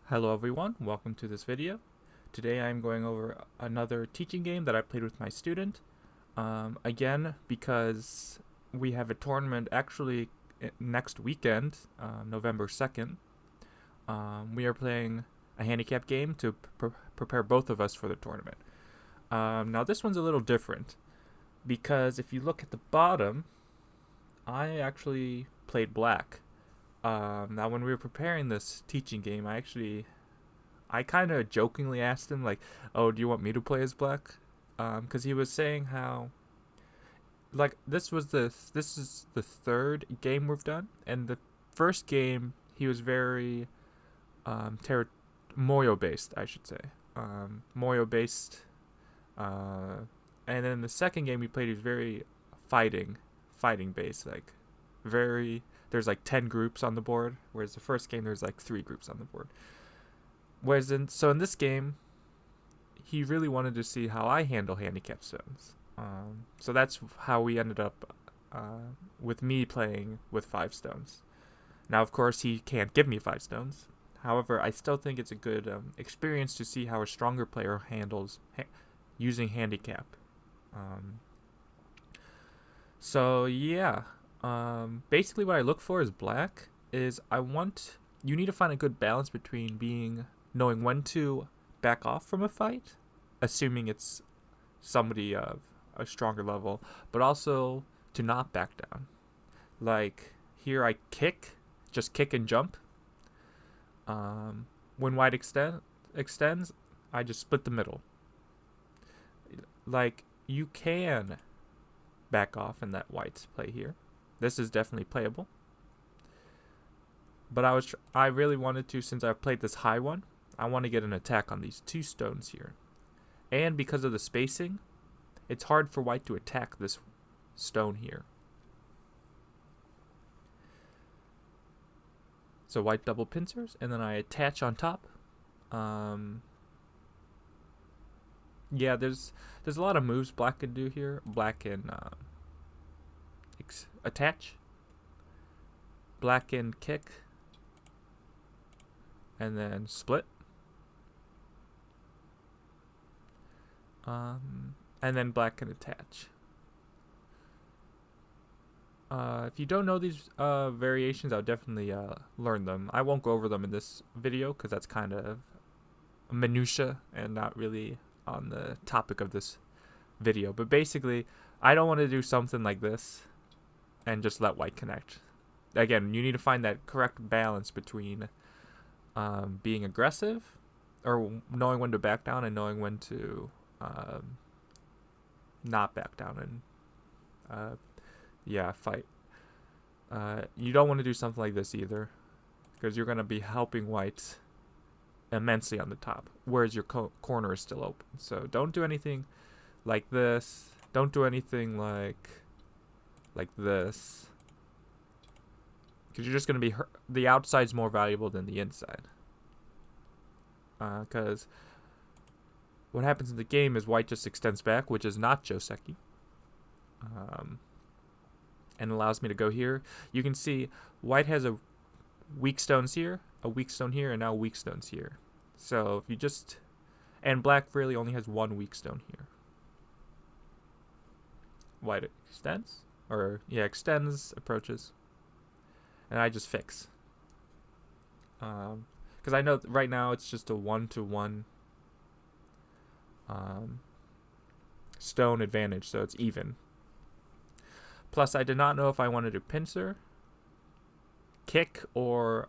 Hello everyone, welcome to this video. Today I'm going over another teaching game that I played with my student. Again, because we have a tournament actually next weekend, November 2nd. We are playing a handicap game to prepare both of us for the tournament. Now this one's a little different because if you look at the bottom, I actually played black. Now, when we were preparing this teaching game, I kind of jokingly asked him, like, "Oh, do you want me to play as black?" Because he was saying how, like, this is the third game we've done, and the first game he was very, Moyo based, I should say, Moyo based, and then the second game we played he was very fighting based, like, very there's like 10 groups on the board, whereas the first game there's like 3 groups on the board. In this game, he really wanted to see how I handle handicap stones. So that's how we ended up with me playing with 5 stones. Now, of course, he can't give me 5 stones. However, I still think it's a good experience to see how a stronger player handles using handicap. So yeah. Basically what I look for is black is you need to find a good balance between knowing when to back off from a fight, assuming it's somebody of a stronger level, but also to not back down. Like here I just kick and jump. When white extends, I just split the middle. Like you can back off in that white's play here. This is definitely playable. But I really wanted to, since I've played this high one, I want to get an attack on these 2 stones here. And because of the spacing, it's hard for white to attack this stone here. So white double pincers, and then I attach on top. Yeah, there's a lot of moves black can do here. Black can attach, black can kick, and then split, and then black can attach. If you don't know these variations, I'll definitely learn them. I won't go over them in this video because that's kind of minutia and not really on the topic of this video. But basically, I don't want to do something like this and just let white connect. Again, you need to find that correct balance between being aggressive or knowing when to back down and knowing when to not back down and fight. You don't want to do something like this either, because you're going to be helping white immensely on the top, whereas your corner is still open. So don't do anything like this. Don't do anything like this, because you're just going to be the outside's more valuable than the inside. Because what happens in the game is white just extends back, which is not Joseki, and allows me to go here. You can see white has a weak stones here, a weak stone here, and now weak stones here. So if you just, and black really only has 1 weak stone here. White extends, extends, approaches, and I just fix. Because I know right now it's just a 1-to-1 stone advantage, so it's even. Plus, I did not know if I wanted to pincer, kick, or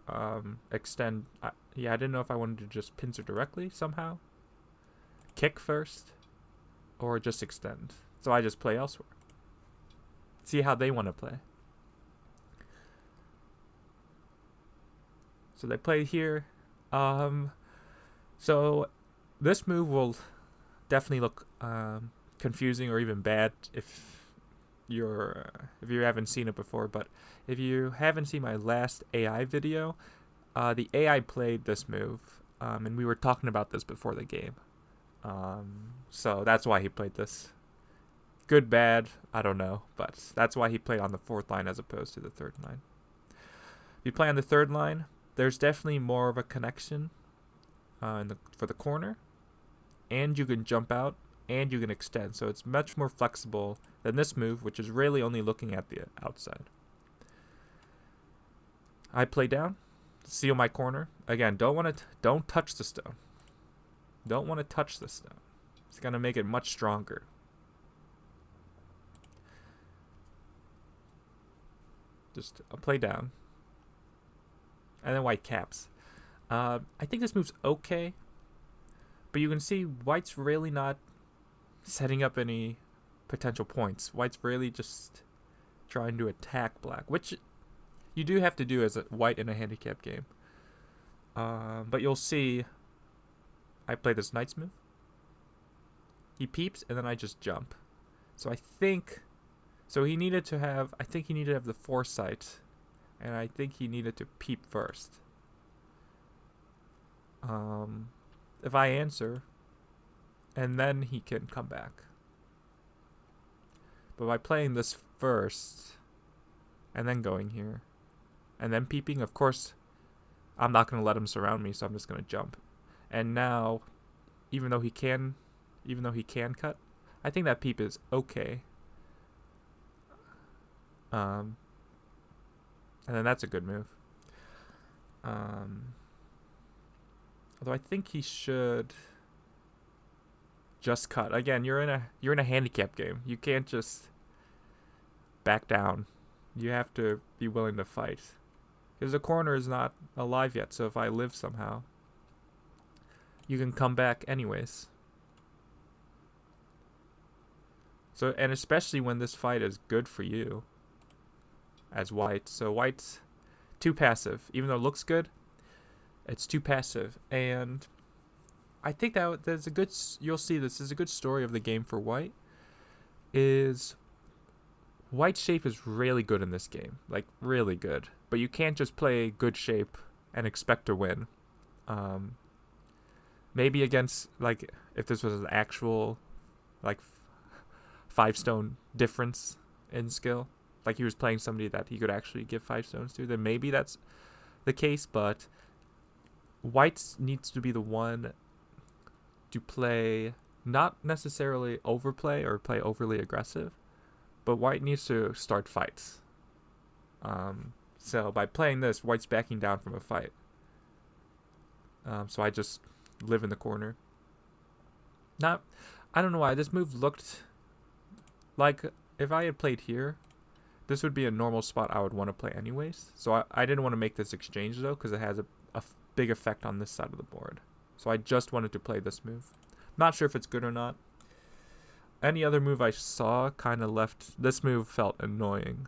extend. I didn't know if I wanted to just pincer directly somehow, kick first, or just extend. So I just play elsewhere. See how they want to play. So they play here. So this move will definitely look confusing or even bad if you haven't seen it before. But if you haven't seen my last AI video, the AI played this move, and we were talking about this before the game. So that's why he played this. Good, bad, I don't know, but that's why he played on the 4th line as opposed to the 3rd line. If you play on the 3rd line, there's definitely more of a connection for the corner, and you can jump out, and you can extend. So it's much more flexible than this move, which is really only looking at the outside. I play down, seal my corner. Again, don't touch the stone. Don't want to touch the stone. It's gonna make it much stronger. Just play down, and then white caps. I think this move's okay, but you can see white's really not setting up any potential points. White's really just trying to attack black, which you do have to do as a white in a handicap game. But you'll see I play this knight's move. He peeps, and then I just jump. So I think... So he needed to have... I think he needed to have the foresight, and I think he needed to peep first. If I answer, and then he can come back. But by playing this first, and then going here, and then peeping, of course, I'm not going to let him surround me, so I'm just going to jump. And now, even though he can cut, I think that peep is okay. And then that's a good move. Although I think he should just cut. Again, you're in a handicap game. You can't just back down. You have to be willing to fight. Because the corner is not alive yet, so if I live somehow, you can come back anyways. So, and especially when this fight is good for you as white. So white's too passive. Even though it looks good, it's too passive. And I think that there's a good... You'll see this is a good story of the game for white. Is white shape is really good in this game. Like, really good. But you can't just play good shape and expect to win. Maybe against, like, if this was an actual, like, 5 stone difference in skill, like he was playing somebody that he could actually give 5 stones to, then maybe that's the case. But white needs to be the one to play, not necessarily overplay or play overly aggressive, but white needs to start fights. So by playing this, white's backing down from a fight. So I just live in the corner. I don't know why this move looked like, if I had played here, this would be a normal spot I would want to play anyways. So I didn't want to make this exchange though, because it has a big effect on this side of the board. So I just wanted to play this move. Not sure if it's good or not. Any other move I saw kind of left... This move felt annoying.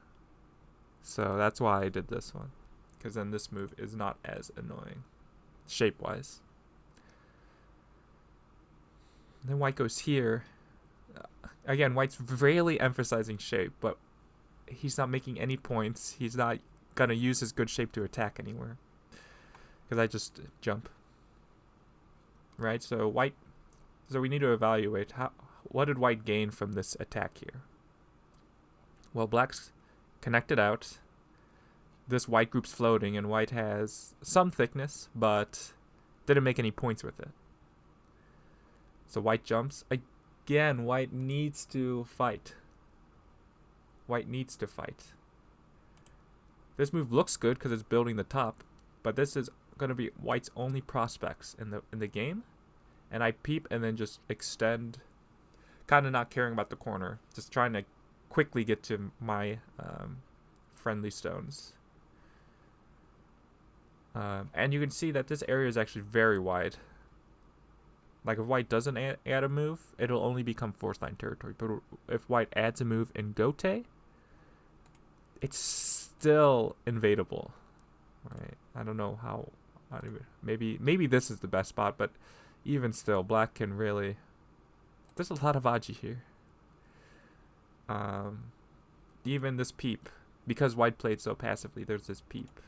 So that's why I did this one. Because then this move is not as annoying, shape-wise. Then white goes here. Again, white's really emphasizing shape, but he's not making any points. He's not going to use his good shape to attack anywhere. Because I just jump. Right, so white... So we need to evaluate what did white gain from this attack here. Well, black's connected out. This white group's floating, and white has some thickness, but didn't make any points with it. So white jumps. Again, white needs to fight. White needs to fight. This move looks good because it's building the top, but this is going to be white's only prospects in the game. And I peep and then just extend, kind of not caring about the corner, just trying to quickly get to my friendly stones. And you can see that this area is actually very wide. Like, if white doesn't add a move, it'll only become 4th line territory. But if white adds a move in Gote, it's still invadable. Right? I don't know how. Maybe this is the best spot, but even still, black can really... There's a lot of Aji here. Even this peep. Because white played so passively, there's this peep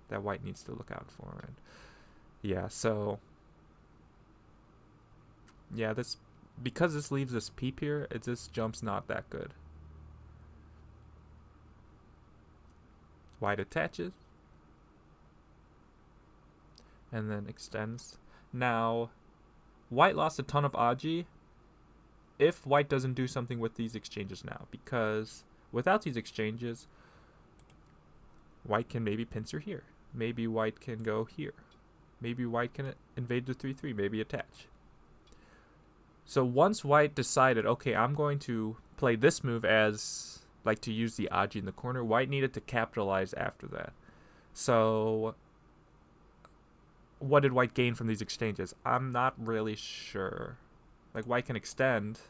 that white needs to look out for. And yeah, so... Yeah, because this leaves this peep here, this jump's not that good. White attaches. And then extends. Now, white lost a ton of Aji if white doesn't do something with these exchanges now, because without these exchanges, white can maybe pincer here. Maybe white can go here. Maybe white can invade the 3-3, maybe attach. So once white decided, okay, I'm going to play this move as, like, to use the Aji in the corner, white needed to capitalize after that. So what did white gain from these exchanges? I'm not really sure. Like, white can extend,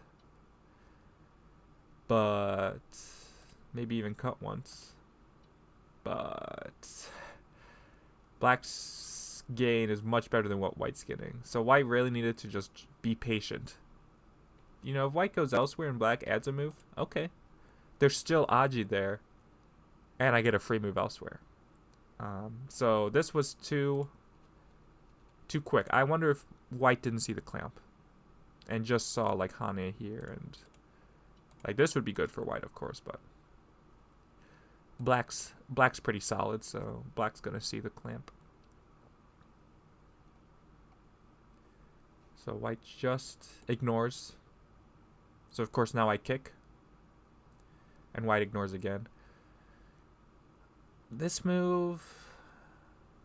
but maybe even cut once. But black's gain is much better than what white's getting. So white really needed to just be patient. You know, if white goes elsewhere and black adds a move, okay. There's still Aji there, and I get a free move elsewhere. So this was too quick. I wonder if white didn't see the clamp and just saw like Hane here, and like this would be good for white, of course, but black's pretty solid, so black's gonna see the clamp. So white just ignores. So of course now I kick, and white ignores again. This move,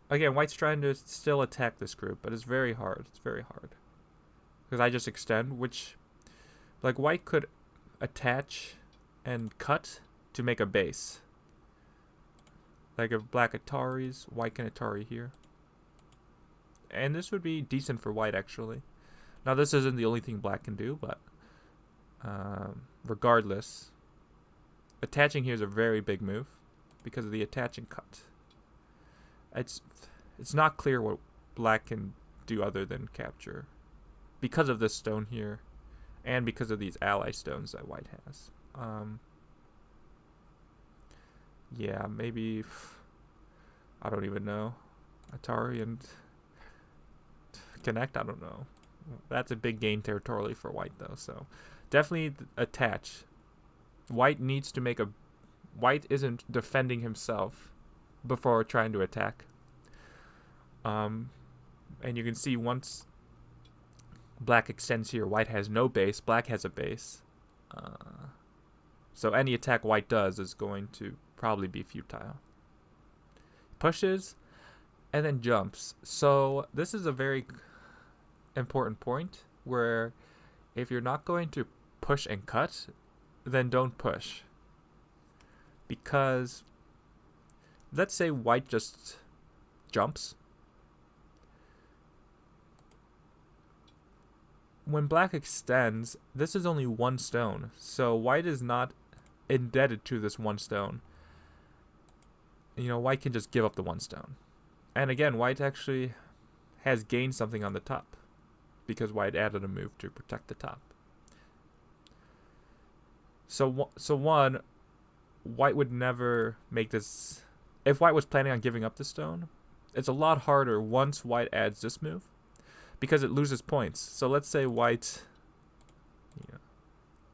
again, white's trying to still attack this group, but it's very hard. It's very hard. Because I just extend, which, like, white could attach and cut to make a base. Like if black Ataris, white can Atari here. And this would be decent for white, actually. Now, this isn't the only thing black can do, but regardless, attaching here is a very big move because of the attach and cut. It's not clear what black can do other than capture because of this stone here and because of these ally stones that white has. Yeah, maybe, I don't even know. Atari and connect, I don't know. That's a big gain territorially for white, though, so definitely attach. White needs to make a... White isn't defending himself before trying to attack. And you can see once black extends here, white has no base, black has a base. So any attack white does is going to probably be futile. Pushes and then jumps. So this is a very important point where if you're not going to push and cut, then don't push. Because let's say white just jumps. When black extends, this is only one stone, so white is not indebted to this one stone. You know, white can just give up the one stone. And again, white actually has gained something on the top because white added a move to protect the top. So one, white would never make this... If white was planning on giving up the stone, it's a lot harder once white adds this move because it loses points. So let's say white... Yeah,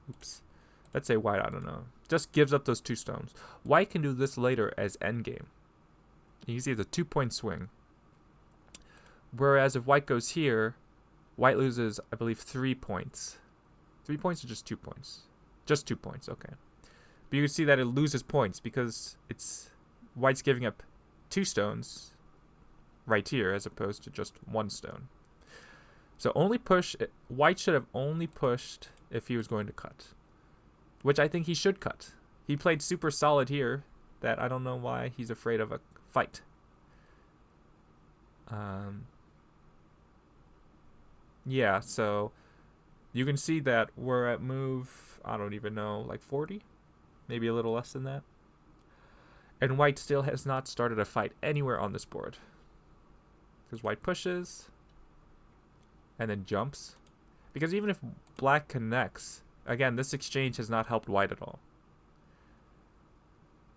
oops. Let's say white, I don't know, just gives up those two stones. White can do this later as endgame. You can see it's a 2-point swing. Whereas if white goes here, white loses, I believe, 3 points. 3 points or just 2 points? Just 2 points, okay. But you can see that it loses points because it's white's giving up 2 stones right here as opposed to just 1 stone. So only push, white should have only pushed if he was going to cut. Which I think he should cut. He played super solid here that I don't know why he's afraid of a fight. Yeah, so you can see that we're at move, I don't even know, like 40? Maybe a little less than that. And white still has not started a fight anywhere on this board. Because white pushes and then jumps. Because even if black connects, again, this exchange has not helped white at all.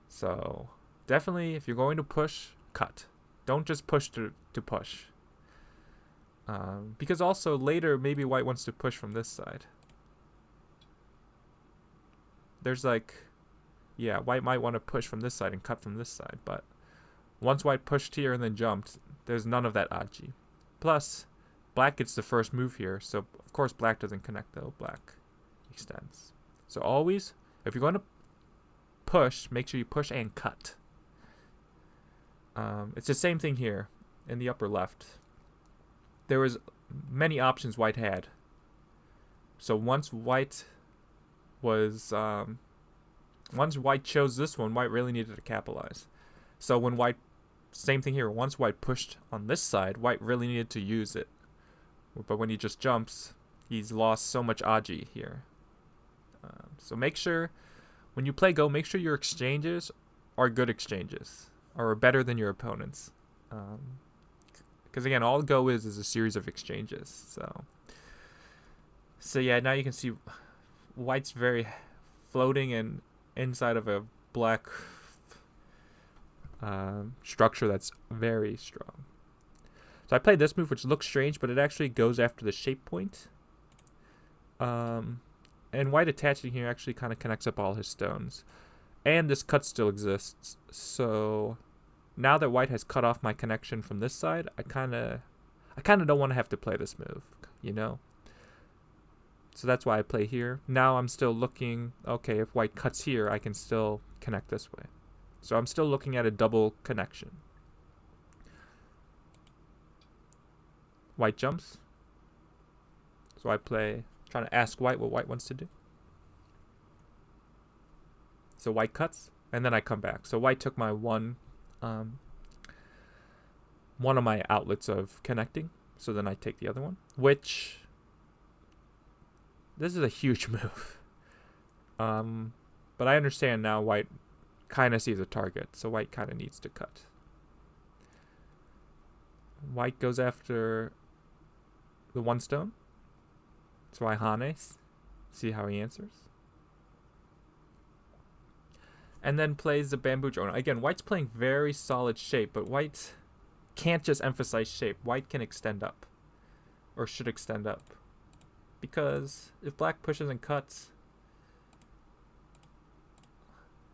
So definitely, if you're going to push, cut. Don't just push to push. Because also later, maybe white wants to push from this side. There's like, yeah, white might want to push from this side and cut from this side. But once white pushed here and then jumped, there's none of that Aji. Plus, black gets the first move here. So, of course, black doesn't connect, though. Black extends. So always, if you're going to push, make sure you push and cut. It's the same thing here in the upper left. There was many options white had. So once white chose this one, white really needed to capitalize. So when white, same thing here, once white pushed on this side, white really needed to use it. But when he just jumps, he's lost so much aji here. So make sure, when you play Go, make sure your exchanges are good exchanges, or better than your opponent's. Because again, all Go is a series of exchanges. So yeah, now you can see white's very floating and inside of a black structure that's very strong. So I played this move, which looks strange, but it actually goes after the shape point. And white attaching here actually kind of connects up all his stones. And this cut still exists. So now that white has cut off my connection from this side, I kind of don't want to have to play this move, you know? So that's why I play here. Now I'm still looking, okay, if white cuts here, I can still connect this way. So I'm still looking at a double connection. White jumps. So I play, trying to ask white what white wants to do. So white cuts, and then I come back. So white took my one of my outlets of connecting. So then I take the other one, which, this is a huge move. But I understand now white kind of sees a target, so white kind of needs to cut. White goes after the one stone. So I hane, see how he answers. And then plays the bamboo joint. Again, white's playing very solid shape, but white can't just emphasize shape. White can extend up, or should extend up. Because if black pushes and cuts,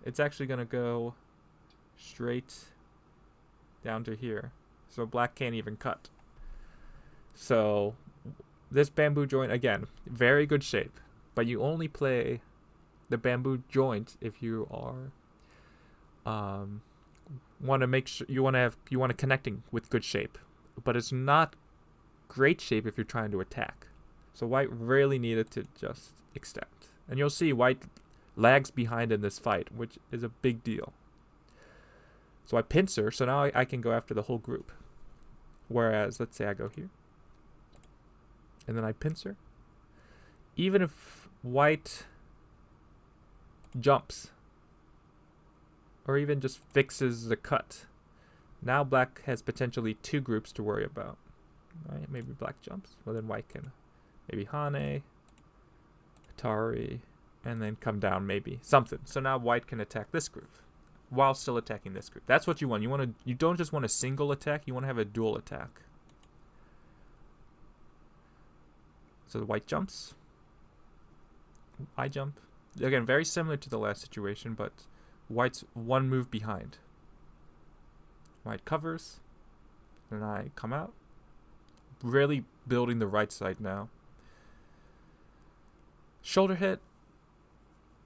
it's actually going to go straight down to here. So black can't even cut. So this bamboo joint, again, very good shape. But you only play the bamboo joint if you are want to make sure you want to connecting with good shape. But it's not great shape if you're trying to attack. So white really needed to just extend. And you'll see white lags behind in this fight, which is a big deal. So I pincer, so now I can go after the whole group. Whereas, let's say I go here. And then I pincer. Even if white jumps, or even just fixes the cut, now black has potentially two groups to worry about. Right? Maybe black jumps. Well, then white can maybe hane, Atari, and then come down maybe. Something. So now white can attack this group while still attacking this group. That's what you want. You don't just want a single attack, you want to have a dual attack. So the white jumps. I jump. Again, very similar to the last situation, but white's one move behind. White covers. And I come out. Really building the right side now. Shoulder hit.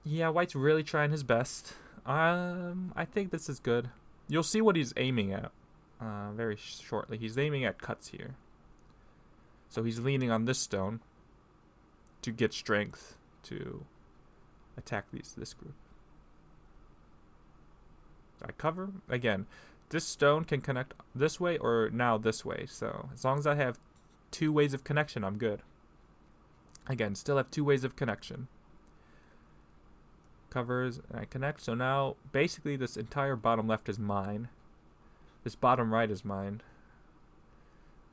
Yeah, white's really trying his best. I think this is good. You'll see what he's aiming at very shortly. He's aiming at cuts here. So he's leaning on this stone to get strength to attack this group. I cover. Again, this stone can connect this way or now this way. So as long as I have two ways of connection, I'm good. Again, still have two ways of connection. Covers, and I connect. So now, basically, this entire bottom left is mine. This bottom right is mine.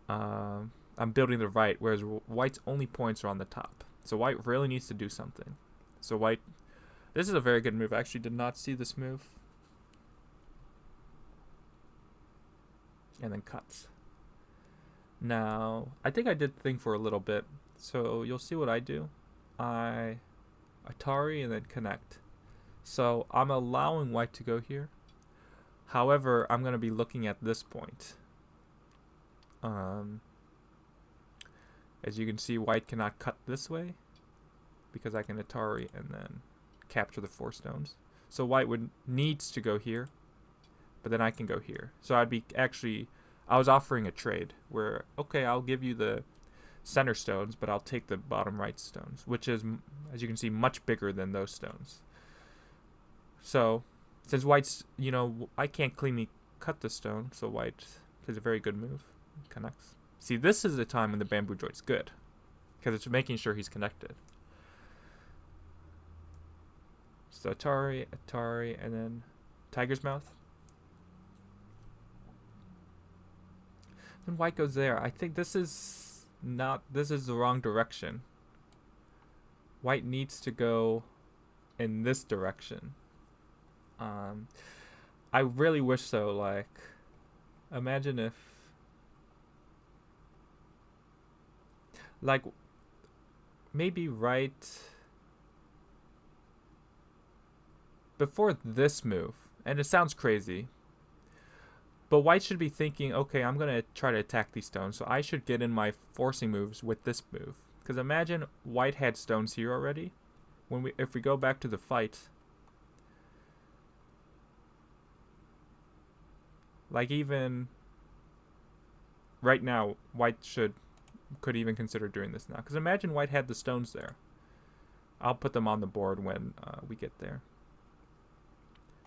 I'm building the right, whereas white's only points are on the top. So white really needs to do something. So white, this is a very good move. I actually did not see this move. And then cuts. Now, I think I did think for a little bit. So you'll see what I do. I Atari and then connect. So I'm allowing white to go here. However, I'm going to be looking at this point. As you can see, white cannot cut this way because I can Atari and then capture the 4 stones. So white needs to go here, but then I can go here. So I was offering a trade where, okay, I'll give you the center stones, but I'll take the bottom right stones, which is, as you can see, much bigger than those stones. So since white's, I can't cleanly cut the stone, so white plays a very good move. Connects. See, this is the time when the bamboo joint's good, because it's making sure he's connected. So Atari, and then tiger's mouth. Then white goes there. I think this is the wrong direction. White needs to go in this direction. I really wish so, like, imagine if, like, maybe right before this move, and it sounds crazy, but white should be thinking, okay, I'm going to try to attack these stones, so I should get in my forcing moves with this move. Because imagine white had stones here already. If we go back to the fight, like, even right now, white could even consider doing this now. Because imagine white had the stones there. I'll put them on the board when we get there.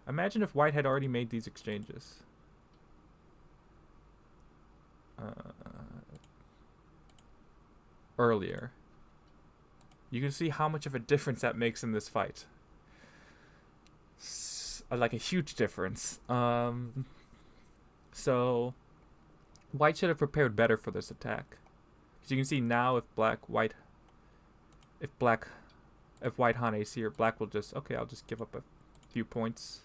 Imagine if white had already made these exchanges. Earlier. You can see how much of a difference that makes in this fight. Like a huge difference. So white should have prepared better for this attack. Because you can see now if white Hane's here, black will just, okay, I'll just give up a few points.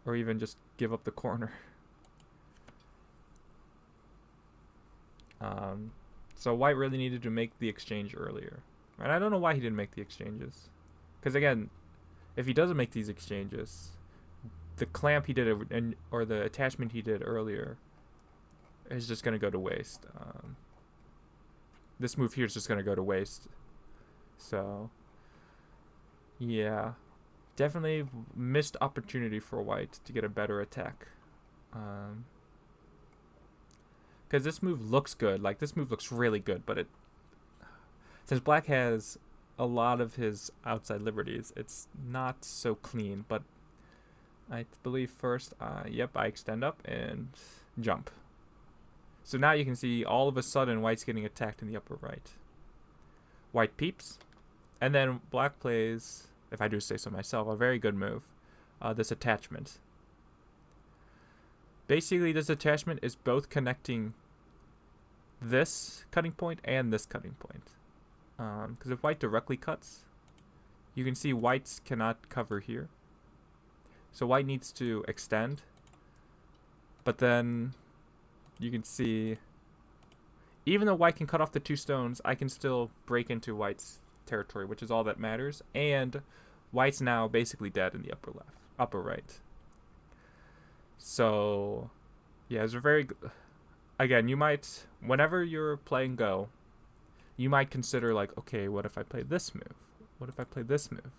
Or even just give up the corner. So white really needed to make the exchange earlier. And I don't know why he didn't make the exchanges. Because again, if he doesn't make these exchanges, the clamp he did or the attachment he did earlier is just going to go to waste. This move here is just going to go to waste. So, yeah. Definitely missed opportunity for white to get a better attack. Because this move looks good. Like, this move looks really good, but since black has a lot of his outside liberties, it's not so clean. But I believe first, yep, I extend up and jump. So now you can see all of a sudden white's getting attacked in the upper right. White peeps. And then black plays, if I do say so myself, a very good move. This attachment. Basically, this attachment is both connecting this cutting point and this cutting point. Because if white directly cuts, you can see whites cannot cover here. So white needs to extend. But then you can see, even though white can cut off the 2 stones, I can still break into white's territory, which is all that matters. And white's now basically dead in the upper right. So, yeah, it's a very good. Again, you might, whenever you're playing Go, you might consider, like, okay, what if I play this move? What if I play this move?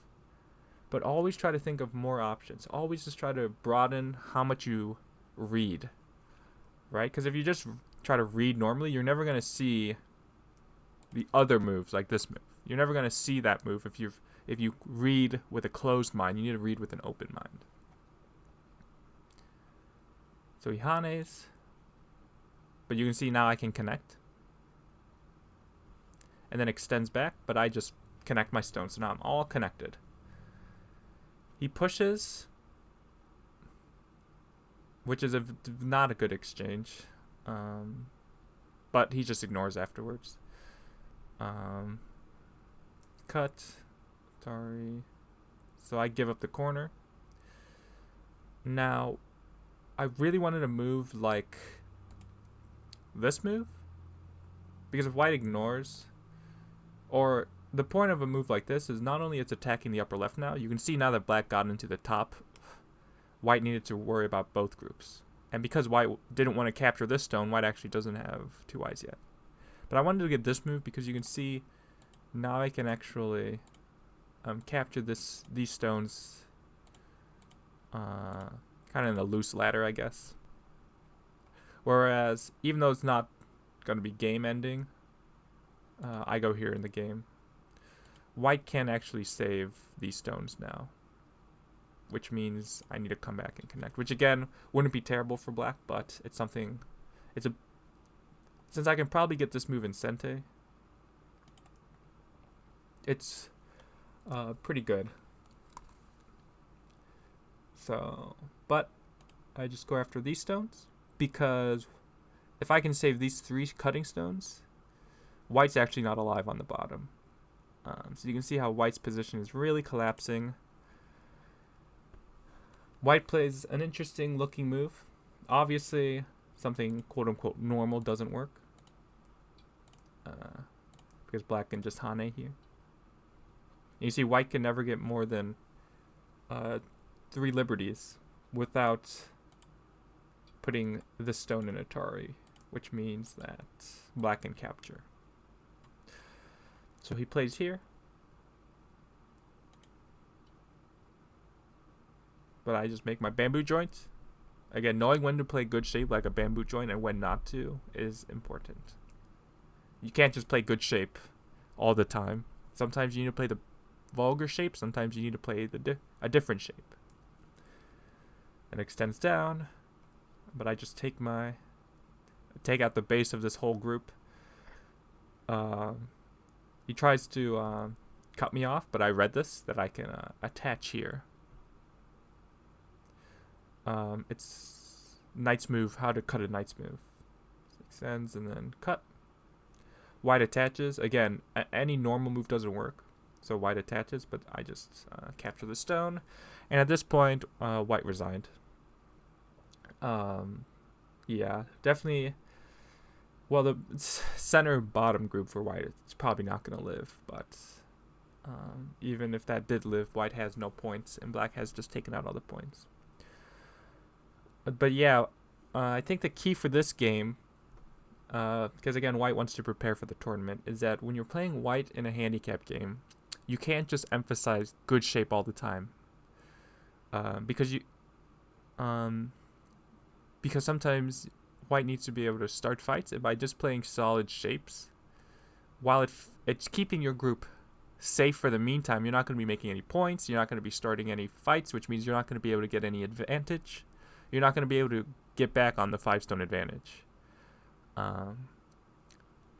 But always try to think of more options. Always just try to broaden how much you read, right? Because if you just try to read normally, you're never going to see the other moves like this move. You're never going to see that move if you read with a closed mind. You need to read with an open mind. So he hanes. But you can see now I can connect. And then extends back, but I just connect my stones. So now I'm all connected. He pushes, which is not a good exchange. But he just ignores afterwards. Cut. Sorry. So I give up the corner. Now, I really wanted to move like this move. Because if white ignores, or the point of a move like this is not only it's attacking the upper left now, you can see now that black got into the top, white needed to worry about both groups. And because white didn't want to capture this stone, white actually doesn't have 2 eyes yet. But I wanted to get this move because you can see now I can actually capture these stones kind of in a loose ladder, I guess. Whereas, even though it's not going to be game ending, I go here in the game. White can actually save these stones now, which means I need to come back and connect, which again wouldn't be terrible for black, but it's something. Since I can probably get this move in Sente, it's pretty good. So, but I just go after these stones because if I can save these 3 cutting stones, white's actually not alive on the bottom. So you can see how white's position is really collapsing. White plays an interesting looking move. Obviously, something quote-unquote normal doesn't work. Because black can just Hane here. And you see white can never get more than 3 liberties without putting this stone in Atari, which means that black can capture. So he plays here. But I just make my bamboo joint. Again, knowing when to play good shape like a bamboo joint and when not to is important. You can't just play good shape all the time. Sometimes you need to play the vulgar shape. Sometimes you need to play a different shape. It extends down. But I just take out the base of this whole group. He tries to cut me off, but I read this, that I can attach here. It's knight's move, how to cut a knight's move. Extends and then cut. White attaches. Again, any normal move doesn't work, so white attaches, but I just capture the stone. And at this point, white resigned. Yeah, definitely. Well, the center bottom group for white, it's probably not going to live, but even if that did live, white has no points, and black has just taken out all the points. But yeah, I think the key for this game, because again, white wants to prepare for the tournament, is that when you're playing white in a handicap game, you can't just emphasize good shape all the time. Because sometimes white needs to be able to start fights, and by just playing solid shapes, while it's keeping your group safe for the meantime, you're not going to be making any points, you're not going to be starting any fights, which means you're not going to be able to get any advantage. You're not going to be able to get back on the 5-stone advantage. But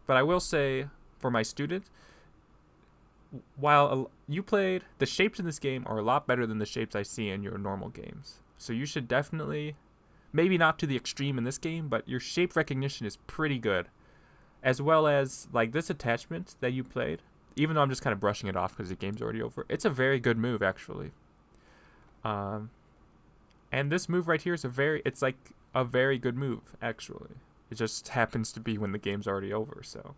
I will say, for my student, while you played, the shapes in this game are a lot better than the shapes I see in your normal games. So you should definitely, maybe not to the extreme in this game, but your shape recognition is pretty good. As well as, like, this attachment that you played, even though I'm just kind of brushing it off because the game's already over, it's a very good move, actually. And this move right here is it's like a very good move, actually. It just happens to be when the game's already over, so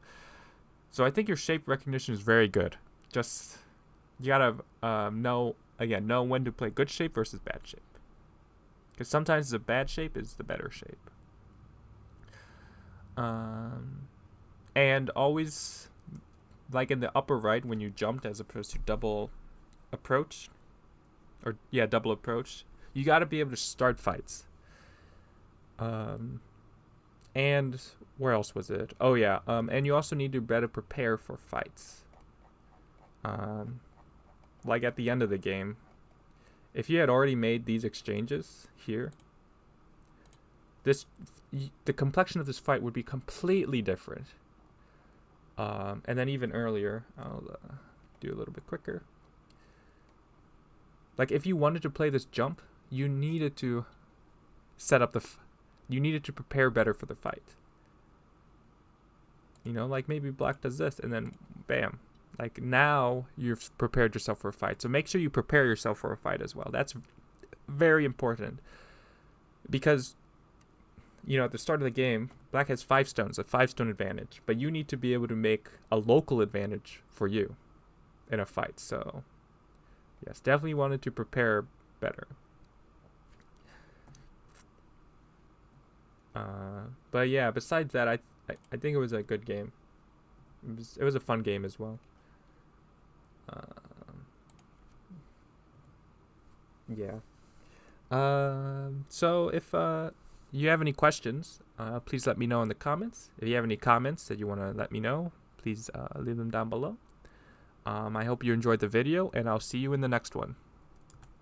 I think your shape recognition is very good. Just, you gotta know when to play good shape versus bad shape. Because sometimes the bad shape is the better shape. And always, like in the upper right when you jumped as opposed to double approach, you got to be able to start fights. And where else was it? Oh yeah, and you also need to better prepare for fights. Like at the end of the game, if you had already made these exchanges here, the complexion of this fight would be completely different. And then even earlier, I'll do a little bit quicker. Like if you wanted to play this jump, you needed to set up you needed to prepare better for the fight. You know, like maybe black does this and then bam. Like now you've prepared yourself for a fight. So make sure you prepare yourself for a fight as well. That's very important. Because, you know, at the start of the game, black has 5 stones, a 5-stone advantage. But you need to be able to make a local advantage for you in a fight. So, yes, definitely wanted to prepare better. But yeah, besides that, I think it was a good game. it was a fun game as well. Yeah. So if you have any questions, please let me know in the comments. If you have any comments that you want to let me know, please leave them down below. I hope you enjoyed the video, and I'll see you in the next one.